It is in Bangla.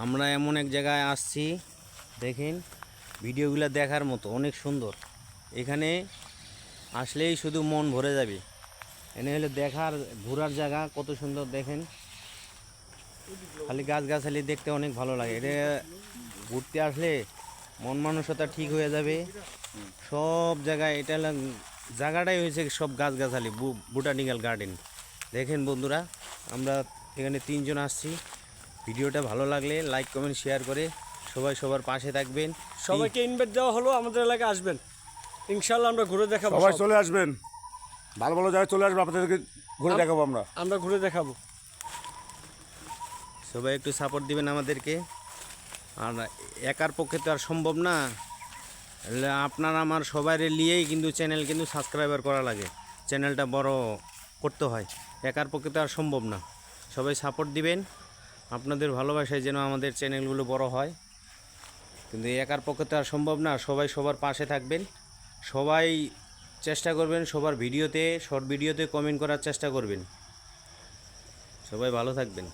আমরা এমন এক জায়গায় আসছি, দেখেন ভিডিওগুলো দেখার মতো, অনেক সুন্দর। এখানে আসলেই শুধু মন ভরে যাবে। এনে হলে দেখার ঘোরার জায়গা কত সুন্দর, দেখেন খালি গাছগাছালি দেখতে অনেক ভালো লাগে। এটা ঘুরতে আসলে মন মানসিকতা ঠিক হয়ে যাবে। সব জায়গায় এটা জায়গাটাই হয়েছে সব গাছগাছালি, বোটানিক্যাল গার্ডেন। দেখেন বন্ধুরা, আমরা এখানে 3 জন আসছি। ভিডিওটা ভালো লাগলে লাইক কমেন্ট শেয়ার করে সবাই সবার পাশে থাকবেন। সবাইকে ইনভাইট দেওয়া হলো, আমাদের এলাকায় আসবেন, ইনশাল্লাহ আমরা ঘুরে দেখাবো। সবাই চলে আসবেন, ভালো ভালো জায়গায় চলে আসবেন, আপনাদেরকে ঘুরে দেখাবো। আমরা ঘুরে দেখাবো। সবাই একটু সাপোর্ট দিবেন আমাদেরকে। আর একার পক্ষে তো আর সম্ভব না, আপনার আমার সবাইরে নিয়েই কিন্তু চ্যানেল কিন্তু সাবস্ক্রাইবার করা লাগে, চ্যানেলটা বড় করতে হয়। একার পক্ষে তো আর সম্ভব না। সবাই সাপোর্ট দিবেন, আপনাদের ভালোবাসায় যেন আমাদের চ্যানেলগুলো বড় হয়। কিন্তু একার পক্ষে তো আর সম্ভব না। সবাই সবার পাশে থাকবেন, সবাই চেষ্টা করবেন, সবার ভিডিওতে, শর্ট ভিডিওতে কমেন্ট করার চেষ্টা করবেন। সবাই ভালো থাকবেন।